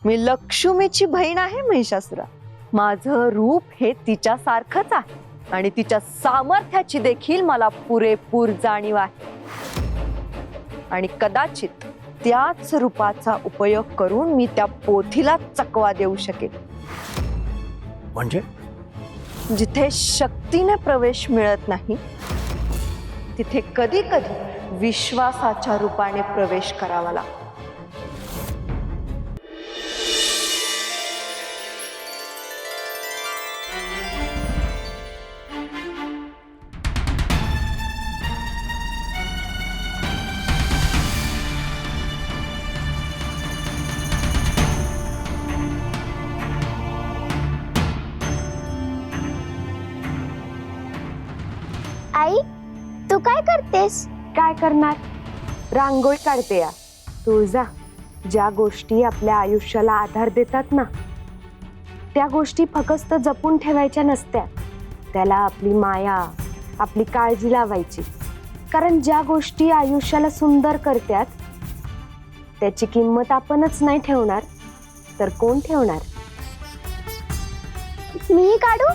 मी लक्ष्मीची बहीण आहे महिषासुरा. माझं रूप हे तिच्या सारखंच आहे आणि तिच्या सामर्थ्याची देखील मला पुरेपूर जाणीव आहे. आणि कदाचित त्याच रूपाचा उपयोग करून मी त्या पोथीला चकवा देऊ शकेन. म्हणजे जिथे शक्तीने प्रवेश मिळत नाही तिथे कधी कधी विश्वासाच्या रूपाने प्रवेश करावा लागतो. आई, तू काय करतेस? काय करणार? रांगोळी काढते या. तुळजा, ज्या गोष्टी आपल्या आयुष्याला आधार देतात ना, त्या गोष्टी फक्त जपून ठेवायच्या नसत्या. त्याला आपली माया, आपली काळजी लावायची. कारण ज्या गोष्टी आयुष्याला सुंदर करतात त्याची किंमत आपणच नाही ठेवणार तर कोण ठेवणार? मी काढू?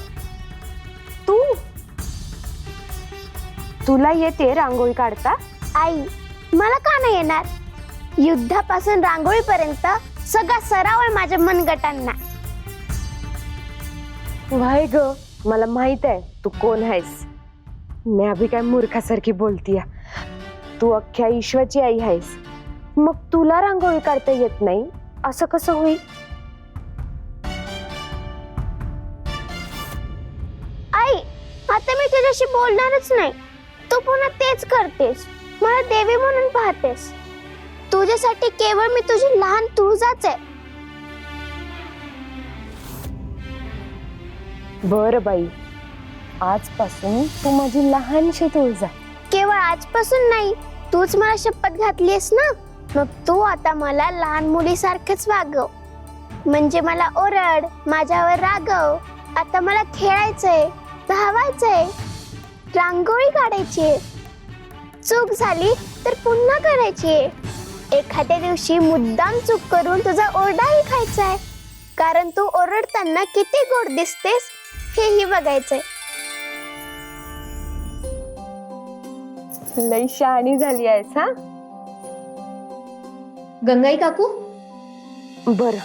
तुला येते रांगोळी काढता? आई, मला का नाही येणार? युद्धापासून रांगोळीपर्यंत सगळा सराव आहे माझ्या मनगटांना. व्हाय ग, मला माहित आहे तू कोण आहेस. मी अभि काय मूर्खासारखी बोलतीय. तू अख्ख्या ईश्वरची आई आहेस. मग तुला रांगोळी काढता येत नाही असं कसं होईल? आई, आता मी तुझ्याशी बोलणारच नाही. तू पुन्हा तेच करतेस. मला देवी म्हणून पाहतेस. तुझ्यासाठी केवळ मी तुझी लहान तुळजाच आहे. बर बाई, आजपासून तू माझी लहानशी तुळजा. केवळ आजपासून नाही, तूच मला शपथ घातलीस ना. मग तू आता मला लहान मुलीसारखंच वागव. म्हणजे मला ओरड, माझ्यावर रागव. आता मला खेळायचंय, धावायचंय, रांगोळी काढायची. चूक झाली तर पुन्हा करायची. एखाद्या दिवशी मुद्दाम चूक करून तुझा ओरडाही खायचाय. कारण तू ओरडताना किती गोड दिसतेस हेही बघायचंय. लई शहाणी झाली आहेस हा. गंगाई काकू, बर,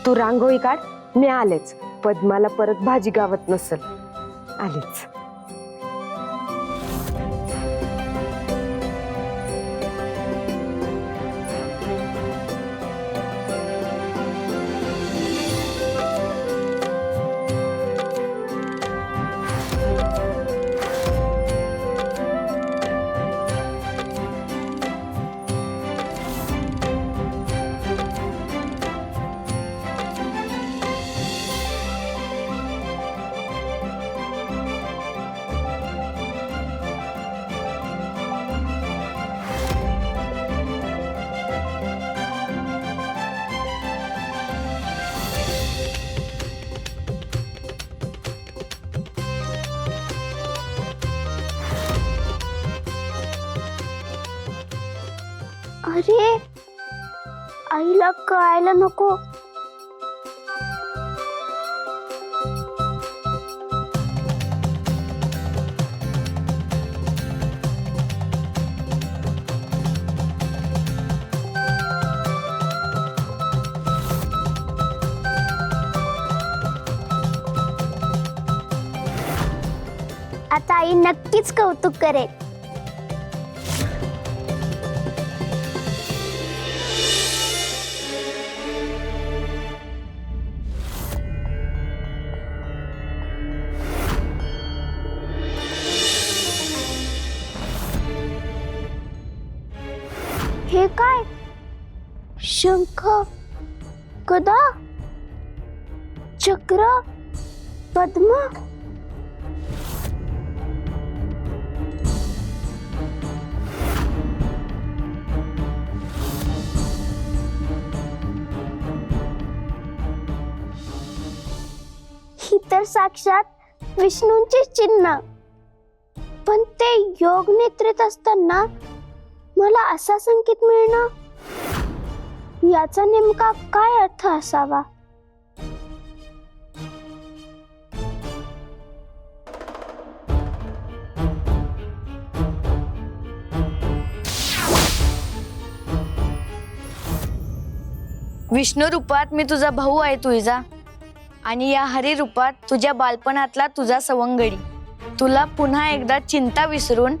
तू रांगोळी काढ, मी आलेच. पद्माला परत भाजी गावत नसल. आलेच. अरे, आईला कळायला नको. आता आई नक्कीच कौतुक करेल. हे काय? शंख, गदा, चक्र, पद्म. ही तर साक्षात विष्णूंचे चिन्ह. पण ते योग नेत्रेत असताना मला असा संकेत मिळणं. याचा नेमका काय अर्थ असावा? विष्णू रूपात मी तुझा भाऊ आहे तुळजा, आणि या हरी रूपात तुझ्या बालपणातला तुझा सवंगडी. तुला पुन्हा एकदा चिंता विसरून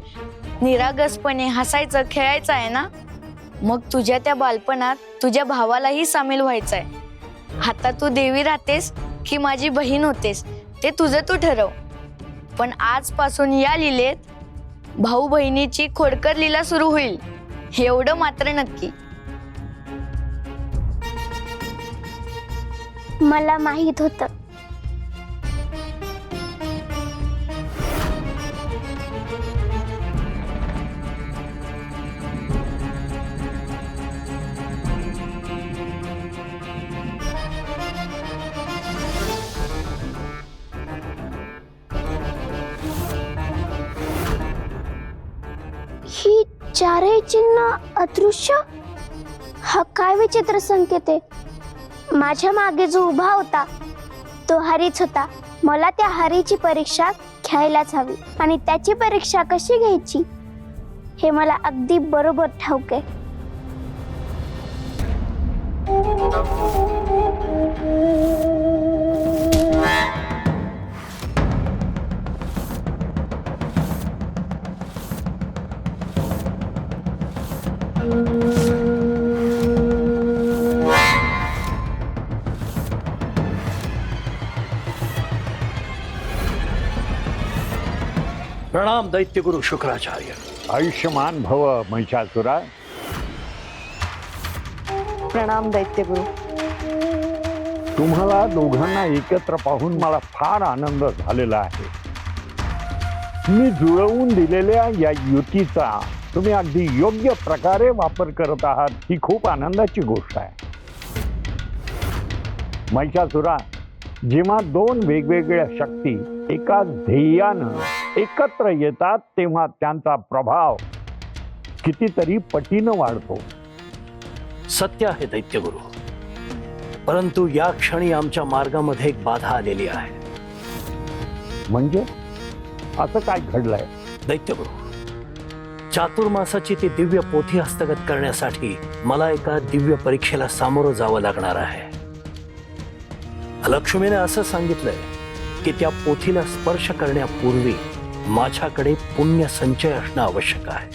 निरागसपणे हसायचं खेळायचं आहे ना? मग तुझ्या त्या बालपणात तुझ्या भावालाही सामील व्हायचंय. आता तू देवी राहतेस की माझी बहीण होतेस ते तुझं तू ठरव. पण आजपासून या लीलेत भाऊ बहिणीची खोडकर लीला सुरू होईल, एवढं मात्र नक्की. मला माहित होतं. ही चारही चिन्ह अदृश्य, हा काय विचित्र संकेत आहे. माझ्या मागे जो उभा होता तो हरीच होता. मला त्या हरीची परीक्षा घ्यायलाच हवी, आणि त्याची परीक्षा कशी घ्यायची हे मला अगदी बरोबर ठाऊक आहे. प्रणाम दैत्यगुरु शुक्राचार्य. आयुष्यमान भव महिषासुरा. प्रणाम दैत्यगुरु. तुम्हाला दोघांना एकत्र पाहून मला फार आनंद झालेला आहे. मी जुळवून दिलेल्या या युतीचा तुम्ही अगदी योग्य प्रकारे वापर करत आहात ही खूप आनंदाची गोष्ट आहे. महिषासुरा, जेव्हा दोन वेगवेगळ्या शक्ती एकाच ध्येयानं एकत्र येतात तेव्हा त्यांचा प्रभाव कितीतरी पटीनं वाढतो. सत्य आहे दैत्यगुरु, परंतु या क्षणी आमच्या मार्गामध्ये एक बाधा आलेली आहे. म्हणजे असं काय घडलंय? दैत्यगुरु, चातुर्मासाची ती दिव्य पोथी हस्तगत करण्यासाठी मला एका दिव्य परीक्षेला सामोरं जावं लागणार आहे. लक्ष्मीने असं सांगितलंय की त्या पोथीला स्पर्श करण्यापूर्वी माझ्याकडे पुण्य संचय असणं आवश्यक आहे.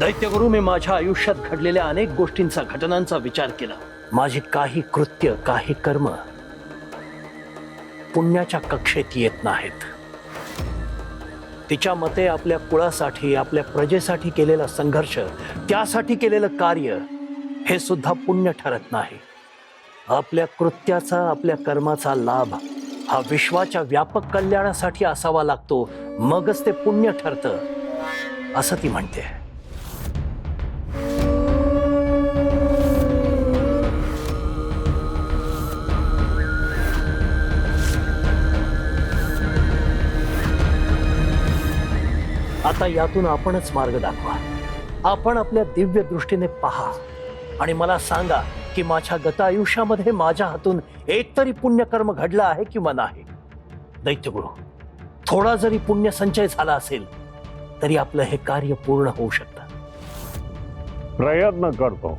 दैत्यगुरु, मी माझ्या आयुष्यात घडलेल्या अनेक गोष्टींचा, घटनांचा विचार केला. माझी काही कृत्य, काही कर्म पुण्याच्या कक्षेत येत नाहीत. तिच्या मते आपल्या कुळासाठी, आपल्या प्रजेसाठी केलेला संघर्ष, त्यासाठी केलेलं कार्य हे सुद्धा पुण्य ठरत नाही. आपल्या कृत्याचा, आपल्या कर्माचा लाभ हा विश्वाच्या व्यापक कल्याणासाठी असावा लागतो, मगच ते पुण्य ठरतं, असं ती म्हणते. आता यातून आपणच मार्ग दाखवा. आपण आपल्या दिव्य दृष्टीने पहा आणि मला सांगा की माझ्या गत आयुष्यामध्ये माझ्या हातून एकतरी पुण्यकर्म घडलं आहे किंवा नाही. दैत्यगुरु, थोडा जरी पुण्य संचय झाला असेल तरी आपलं हे कार्य पूर्ण होऊ शकतं. प्रयत्न करतो.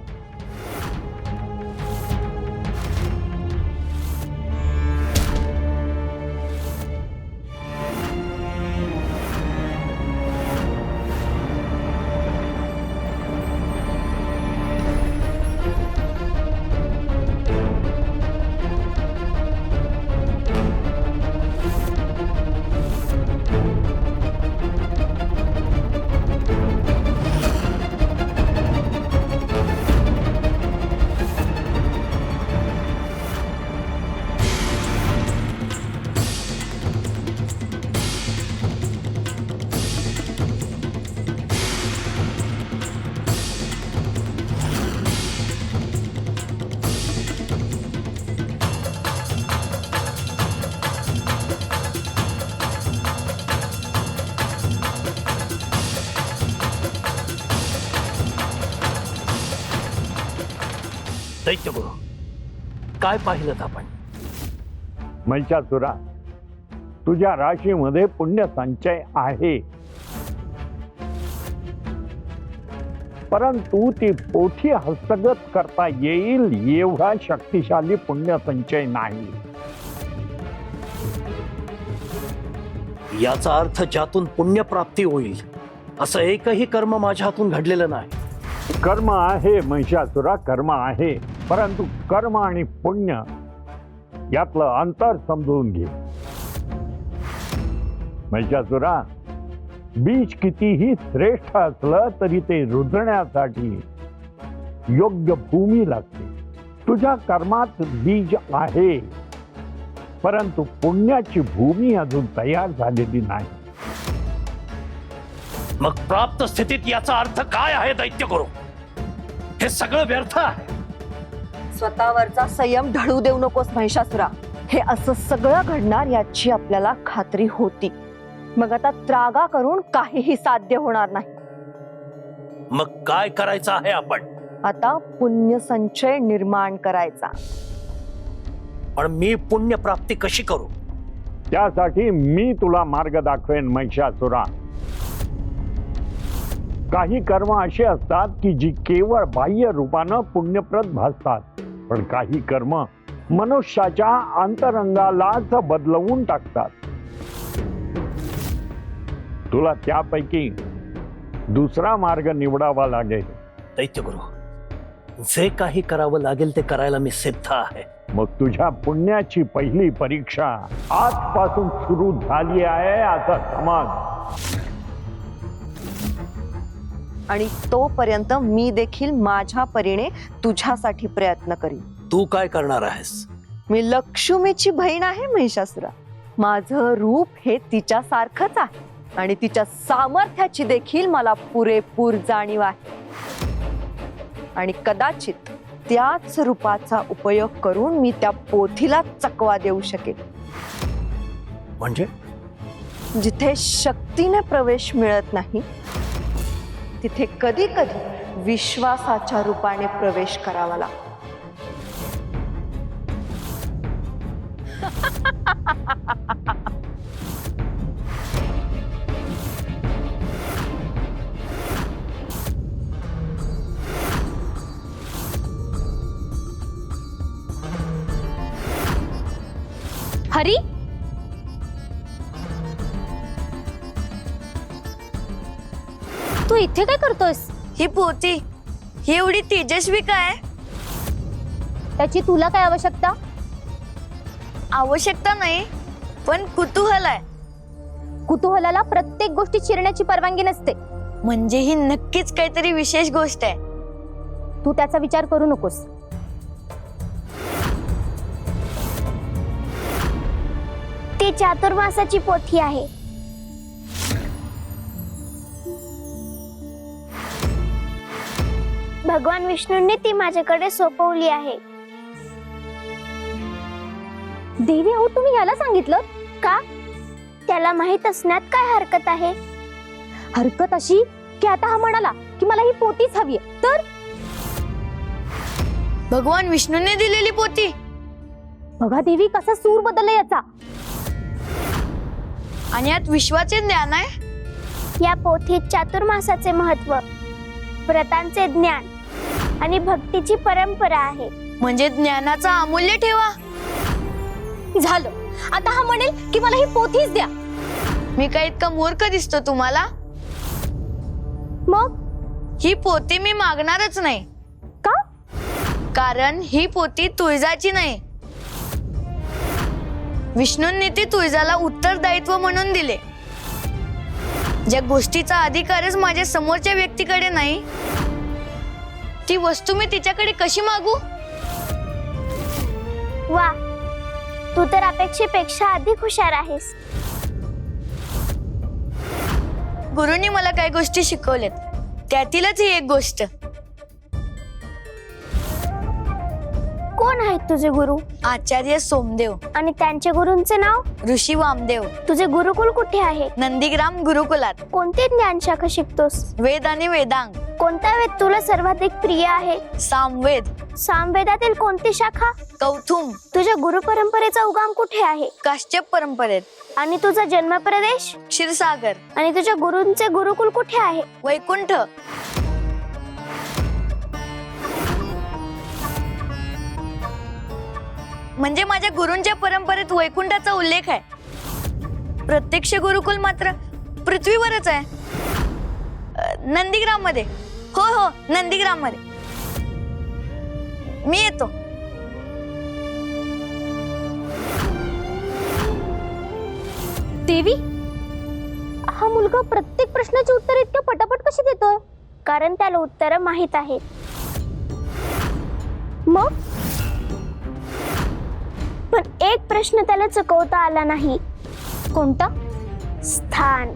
दैत्यगुरु, काय पाहिलं आपण? महिषासुरा, तुझ्या राशीमध्ये पुण्य संचय आहे, परंतु ती पोथी हस्तगत करता येईल एवढा शक्तिशाली पुण्य संचय नाही. याचा अर्थ ज्यातून पुण्यप्राप्ती होईल असं एकही कर्म माझ्या हातून घडलेलं नाही. कर्म आहे महिषासुरा, कर्म आहे, परंतु कर्म आणि पुण्य यातलं अंतर समजून घे. महिषासुरा, बीज कितीही श्रेष्ठ असलं तरी ते रुजण्यासाठी योग्य भूमी लागते. तुझ्या कर्मात बीज आहे, परंतु पुण्याची भूमी अजून तयार झालेली नाही. मग प्राप्त स्थितीत याचा अर्थ काय आहे दैत्यगुरु? हे सगळं व्यर्थ आहे. स्वतःवरचा संयम ढळू देऊ नकोस महिषासुरा. हे असं सगळं घडणार याची आपल्याला खात्री होती. मग आता त्रागा करून काहीही साध्य होणार नाही. मग काय करायचं आहे आपण? आता पुण्य संचय निर्माण करायचा. पण मी पुण्यप्राप्ती कशी करू? त्यासाठी मी तुला मार्ग दाखवेन महिषासुरा. काही कर्म असे असतात की जी केवळ बाह्य रूपानं पुण्यप्रद भासतात, पण काही कर्म मनुष्याच्या अंतरंगालाच बदलवून टाकतात. तुला त्यापैकी दुसरा मार्ग निवडावा लागेल. दैत्यगुरु, जे काही करावं लागेल ते करायला मी सिद्ध आहे. मग तुझ्या पुण्याची पहिली परीक्षा आजपासून सुरू झाली आहे असं समज. आणि तोपर्यंत मी देखील माझ्या परीने तुझ्यासाठी प्रयत्न करीन. तू काय करणार आहेस? मी लक्ष्मीची बहीण आहे महिषासुरा. माझं रूप हे तिच्या सारखंच आहे आणि तिच्या सामर्थ्याची देखील मला पुरेपूर जाणीव आहे. आणि कदाचित त्याच रूपाचा उपयोग करून मी त्या पोथीला चकवा देऊ शकेन. म्हणजे जिथे शक्तीने प्रवेश मिळत नाही तिथे कधी कधी विश्वासाच्या रूपाने प्रवेश करावा लागतो. हरी, तू इथे काय करतोयस? ही पोथी ही एवढी तेजस्वी काय? त्याची तुला काय आवश्यकता? आवश्यकता नाही, पण कुतूहल आहे. कुतूहलाला प्रत्येक गोष्टी चिरण्याची परवानगी नसते. म्हणजे ही नक्कीच काहीतरी विशेष गोष्ट आहे. तू त्याचा विचार करू नकोस. ती चातुर्मासाची पोथी आहे. भगवान विष्णूंनी ती माझ्याकडे सोपवली आहे. देवी, अहो तुम्ही याला सांगितलं का? त्याला माहित असण्यात काय हरकत आहे? हरकत अशी की आता हा म्हणाला की मला ही पोथीच हवी आहे, तर भगवान विष्णूने दिलेली पोथी. बघा देवी, कसा सूर बदलला याचा. आणि यात विश्वाचे ज्ञान आहे. या पोथीत चातुर्मासाचे महत्व, व्रतांचे ज्ञान आणि भक्तीची परंपरा आहे. म्हणजे ज्ञानाचा अमूल्य ठेवा. झालं, आता हा म्हणेल की मला ही पोथीच द्या. मी काय इतका मूर्ख दिसतो तुम्हाला? मग ही पोथी मी मागणारच नाही. का? कारण ही पोथी तुळजाची नाही. विष्णूंनी ती तुळजाला उत्तरदायित्व म्हणून दिले. ज्या गोष्टीचा अधिकारच माझ्या समोरच्या व्यक्तीकडे नाही, ती वस्तू मी तिच्याकडे कशी मागू? वा, तू तर अपेक्षेपेक्षा अधिक हुशार आहेस. गुरुनी मला काही गोष्टी शिकवल्यात, त्यातीलच ही एक गोष्ट. कोण आहेत तुझे गुरु? आचार्य सोमदेव आणि त्यांच्या गुरूंचे नाव? ऋषी वामदेव. तुझे गुरुकुल कुठे आहे? नंदीग्राम गुरुकुलात. कोणते ज्ञानशाखा शिकतोस? वेद आणि वेदांग. कोणता वेद तुला सर्वाधिक प्रिय आहे? सामवेद. सामवेदातील कोणती शाखा? कौथुम. तुझ्या गुरु परंपरेचा उगम कुठे आहे? काश्यप परंपरेत. आणि तुझा जन्म प्रदेश? क्षीरसागर. आणि तुझ्या गुरूंचे गुरुकुल कुठे आहे? वैकुंठ. म्हणजे माझ्या गुरूंच्या परंपरेत वैकुंठाचा उल्लेख आहे. प्रत्यक्ष गुरुकुल मात्र पृथ्वीवरच आहे. नंदीग्राम मध्ये. हो हो, नंदीग्राम मध्ये. मी येतो. देवी, हा मुलगा प्रत्येक प्रश्नाची उत्तर इतक्या पटापट कशी देतोय? कारण त्याला उत्तर माहित आहेत. मग पण एक प्रश्न त्याला चुकवता आला नाही. कोणता? स्थान.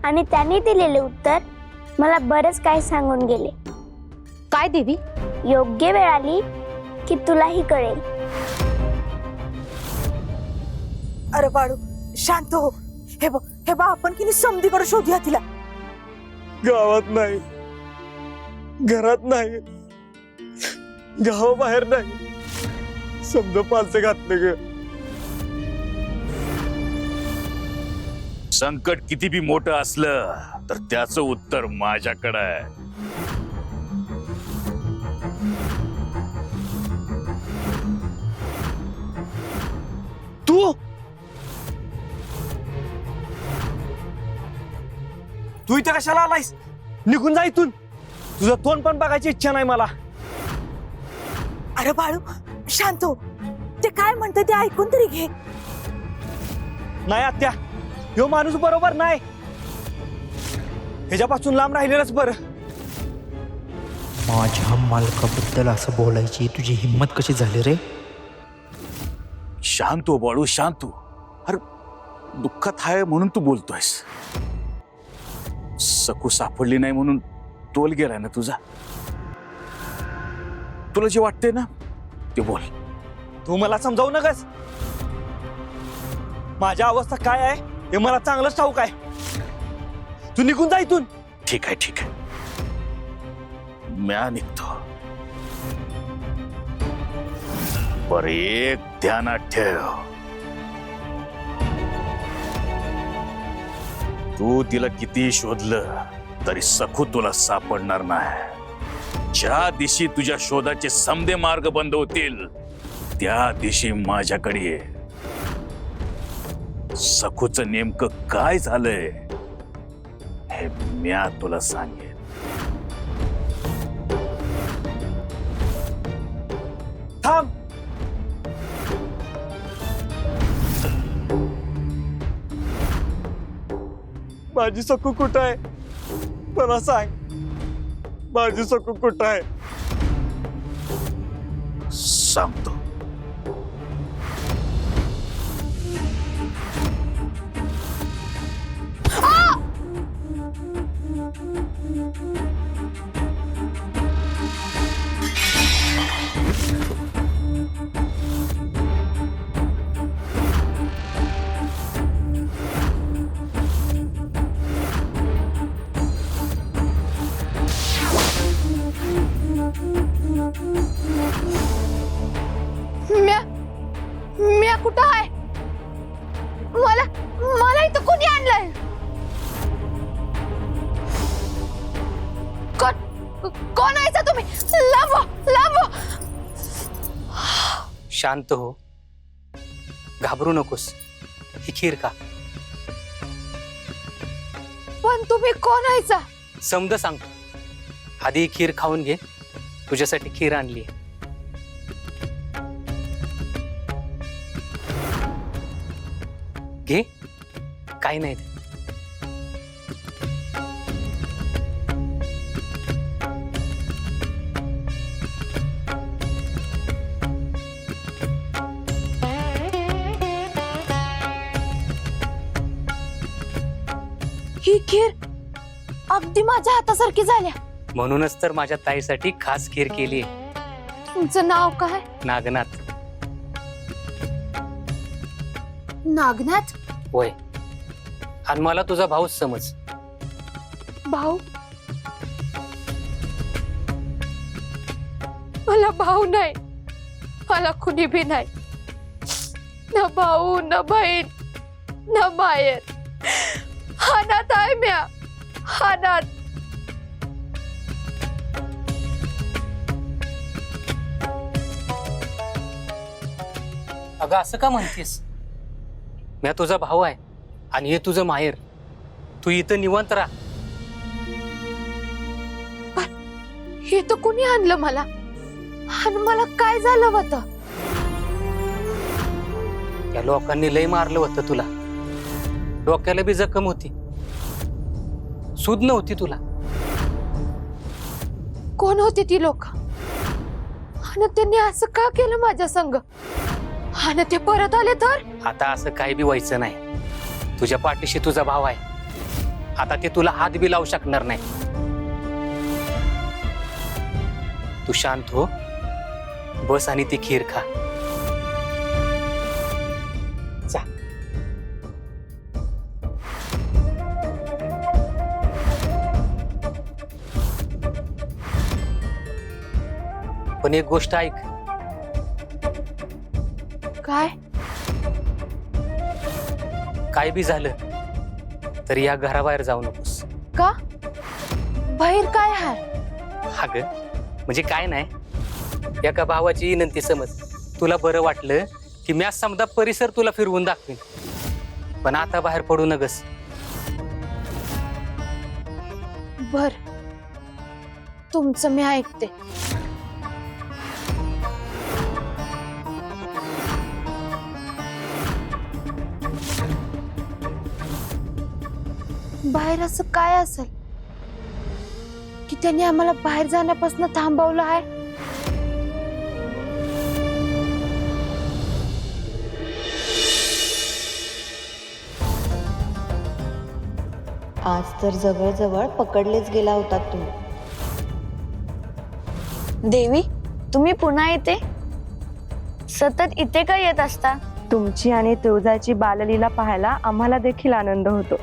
आणि त्याने दिलेले उत्तर मला बरंच काय सांगून गेले. काय देवी? योग्य वेळ आली की तुलाही कळेल. अरे बाळू, शांत हो. हे बा आपण किती समधीकडे शोधूया तिला. गावात नाही, घरात नाही, गावाबाहेर नाही, समजा पालचं घातलं ग. संकट किती बी मोठं असलं तर त्याचं उत्तर माझ्याकडे आहे. तू इथे कशाला आलायस? निघून जा इथून. तुझं तोंड पण बघायची इच्छा नाही मला. अरे बाळू, शांत हो. ते काय म्हणते ते ऐकून तरी घे. नाही आत्या, ह्यो माणूस बरोबर नाही. ह्याच्यापासून लांब राहिलेलंच बरं. माझ्या मालकाबद्दल असं बोलायची तुझी हिम्मत कशी झाली रे? शांत हो बाळू, शांत हो. अरे दुःखात आहे म्हणून तू बोलतोयस. सकू सापडली नाही म्हणून तोल गेलाय ना तुझा. तुला जे वाटते ना ते बोल. तू मला समजावू नकस. माझ्या अवस्था काय आहे हे मला चांगलंच ठाऊक आहे. तू निघून जा इथून. ठीक आहे, ठीक आहे, म्या निघतो. पर एक ध्यानात ठेव, तू तिला किती शोधलं तरी सखू तुला सापडणार नाही. ज्या दिवशी तुझ्या शोधाचे समदे मार्ग बंद होतील त्या दिवशी माझ्याकडे ये. सखूचं नेमकं काय झालंय हे म्या तुला सांगेन. थांब. माझी सकू कुठं आहे? मला सांग, माझी सकू कुठं आहे? सांगतो. म्या कुठं आहे? मला इथं कोणी आणलंय? कोण आहे तुम्ही? लांबवा, लांबवा. शांत हो, घाबरू नकोस. ही खीर का? पण तुम्ही कोण आहेचा? समज सांगतो. आधी ही खीर खाऊन घे. तुझ्यासाठी खीर आणली. घे, काही नाही. ही खीर अगदी माझ्या हातासारखी झाल्या. म्हणूनच तर माझ्या ताईसाठी खास खीर केली. तुमचं नाव काय? नागनाथ. नागनाथ? होय, आणि मला तुझा भाऊच समज. भाऊ? ना भाऊ नाही, मला कुणी भी नाही, न भाऊ न बहीण न मायर, अनाथ आहे म्या, अनाथ. अगं असं का म्हणतेस? मी तुझा भाऊ आहे आणि हे तुझं माहेर. तू इथं निवांत राहा. हे तर कुणी आणलं मला, आणि मला काय झालं होतं? त्या लोकांनी लय मारलं होतं तुला. डोक्याला बी जखम होती, सूद नव्हती तुला. कोण होती ती लोक, आणि त्यांनी असं का केलं माझ्या संग? आणि ते परत आले तर? आता असं काही बी व्हायचं नाही. तुझ्या पाठीशी तुझा भाव आहे. आता ते तुला हात बी लावू शकणार नाही. तू शांत हो, बस आणि ती खीर खा. जा. पण एक गोष्ट ऐक. काय? काय बी झालं तरी या घराबाहेर जाऊ नकोस. का? बाहेर काय आहे? अगं म्हणजे काय नाही, एका भावाची विनंती समज. तुला बरं वाटलं की मी आज समजा परिसर तुला फिरवून दाखवीन, पण आता बाहेर पडू नगस. बर, तुमचं मी ऐकते. बाहेर असं काय असेल की त्यांनी आम्हाला बाहेर जाण्यापासून थांबवलं आहे? आज तर जवळजवळ पकडलेच गेला होतात तुम्ही. देवी, तुम्ही पुन्हा येते? सतत इथे का येत असता? तुमची आणि तुळजाची बाललीला पाहायला आम्हाला देखील आनंद होतो,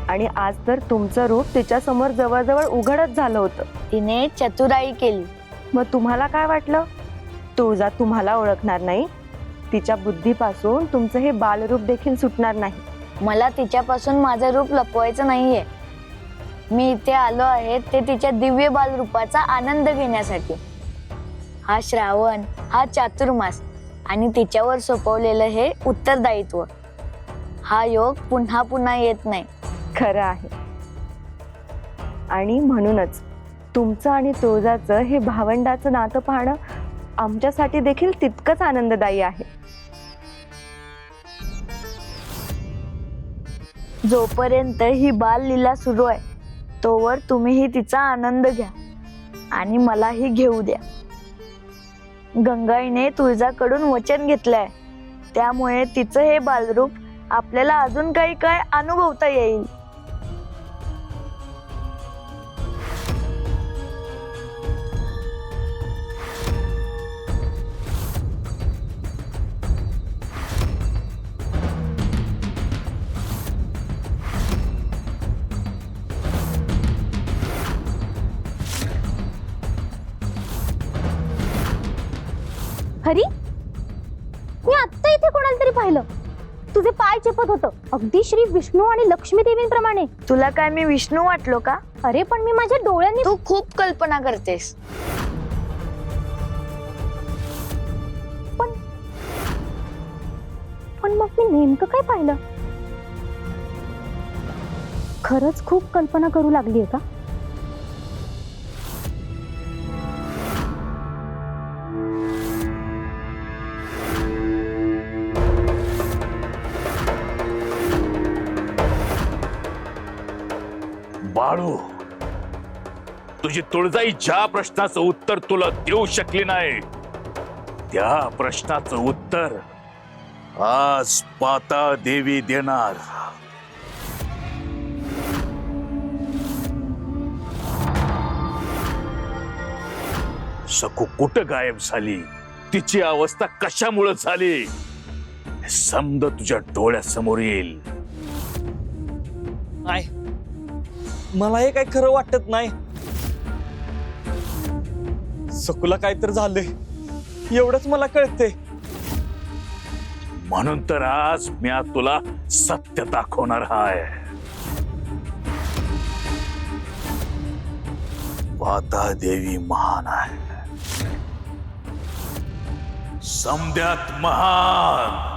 आणि आज तर तुमचं रूप तिच्या समोर जवळजवळ उघडच झालं होतं. तिने चतुराई केली. मग तुम्हाला काय वाटलं? तुळजा तुम्हाला ओळखणार नाही, तिच्या बुद्धीपासून तुमचं हे बालरूप देखील सुटणार नाही. मला तिच्यापासून माझं रूप लपवायचं नाहीये. मी इथे आलो आहे ते तिच्या दिव्य बालरूपाचा आनंद घेण्यासाठी. हा श्रावण, हा चातुर्मास आणि तिच्यावर सोपवलेलं हे उत्तरदायित्व, हा योग पुन्हा पुन्हा येत नाही. खरं आहे, आणि म्हणूनच तुमचं आणि तुळजाचं हे भावंडाचं नातं पाहणं आमच्यासाठी देखील तितकंच आनंददायी आहे. जोपर्यंत ही बाललीला सुरू आहे तोवर तुम्हीही तिचा आनंद घ्या आणि मलाही घेऊ द्या. गंगाईने तुळजाकडून वचन घेतलंय, त्यामुळे तिचं हे बालरूप आपल्याला अजून काही काय अनुभवता येईल. हरी, मी आत्ता इथे कोणाला तरी पाहिलं. तुझे पाय चेपत होतं, अगदी श्री विष्णू आणि लक्ष्मी देवींप्रमाणे. तुला काय मी विष्णू वाटलो का? अरे पण मी माझ्या डोळ्यांनी. तू खूप कल्पना करतेस. पण मग मी नेमकं काय पाहिलं? खरंच खूप कल्पना करू लागलीये का? बाळू, तुझी तुळजाई ज्या प्रश्नाचं उत्तर तुला देऊ शकली नाही, त्या प्रश्नाचं उत्तर आज पाता देवी देणार. सकू कुठं गायब झाली, तिची अवस्था कशामुळे झाली, हे समद तुझ्या डोळ्यासमोर येईल. नाही, मला हे काही खरं वाटत नाही. सकूला काहीतरी झालंय एवढंच मला कळतंय. म्हणून तर आज मी तुला सत्य दाखवणार आहे. वाता देवी महान आहे, समद्यात महान.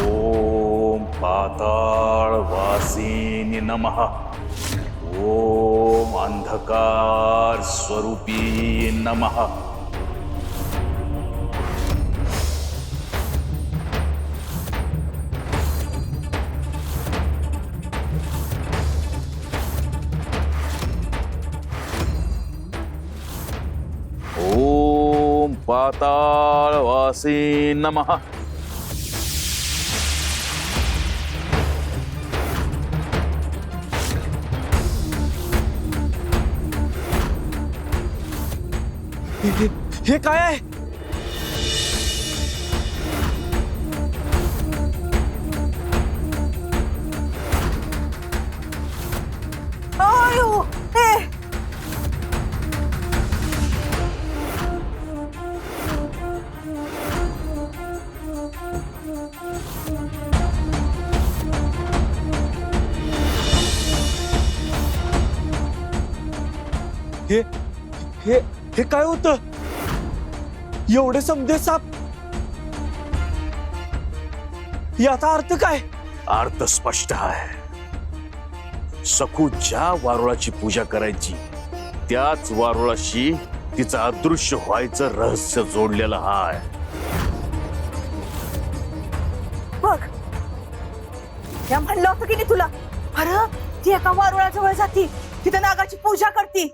ओम पाताळ वासिनी नमः. ओम अंधकार स्वरूपी नमः. ओम पाताळ वासी नमः. हे काय आहे? आयो, ए. हे हे हे काय होतं? एवढे समजे साप, याचा अर्थ काय? अर्थ स्पष्ट आहे. सखू ज्या वारुळाची पूजा करायची त्याच वारुळाशी तिचं अदृश्य व्हायचं रहस्य जोडलेलं आहे. बघ, या म्हणलं होतं की नाही तुला, अरे ती एका वारुळाजवळ जाती, तिथं नागाची पूजा करती,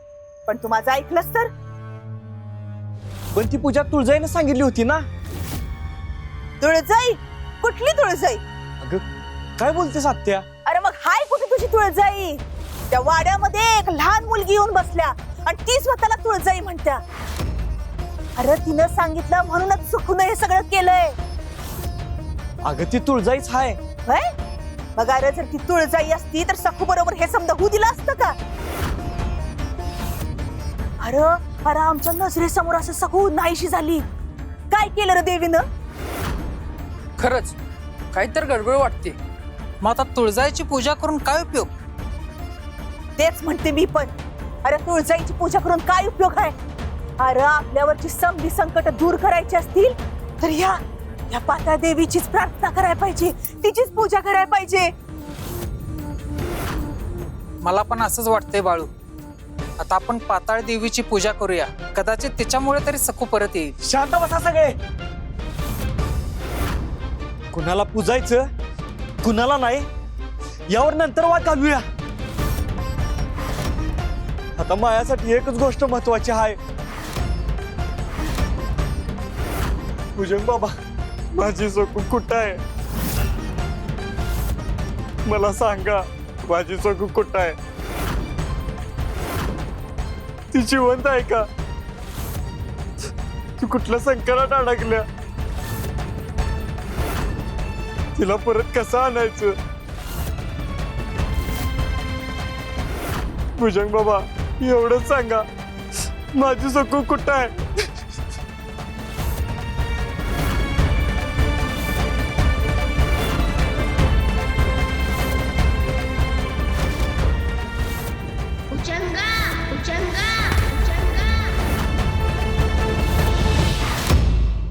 पण तू माझं ऐकलंस तर? पण ती पूजा तुळजाईने सांगितली होती ना. तुळजाई? कुठली तुळजाई? अगं काय बोलतेस आत्या? अरे मग हाय कुठे तुझी तुळजाई? त्या वाड्यामध्ये एक लहान मुलगी येऊन बसल्या आणि ती स्वतःला तुळजाई म्हणत्या. अरे तिनं सांगितलं म्हणूनच सुखून हे सगळं केलंय. अगं ती तुळजाईच हाय. होय? मग अरे जर ती तुळजाई असती तर सखू बरोबर हे समजा होऊ दिलं असतं का? अरे अरे आमच्या नजरेसमोर असं सखू नाहीशी झाली. काय केलं रे देवीनं? खरंच काहीतरी गडबड वाटते. मग आता तुळजाईची पूजा करून काय उपयोग? तेच म्हणते मी पण. अरे तुळजाईची पूजा करून काय उपयोग आहे? अरे आपल्यावरची समधी संकट दूर करायची असतील तर या पाताळ देवीचीच प्रार्थना करायला पाहिजे, तिचीच पूजा करायला पाहिजे. मला पण असंच वाटतंय बाळू. आता आपण पाताळ देवीची पूजा करूया, कदाचित तिच्यामुळे तरी सखू परत येईल. शांत बसा सगळे. कुणाला पूजायचं कुणाला नाही यावर नंतर वाद घालूया. आता माझ्यासाठी एकच गोष्ट महत्वाची आहे. भुजंग बाबा, माझी सखू कुठं आहे? मला सांगा, माझी सखू कुठं आहे? ती जिवंत आहे का? ती कुठल्या संकटात अडकल्या? तिला परत कसं आणायचं? भुजंग बाबा, एवढंच सांगा, माझी सखू कुठं आहे?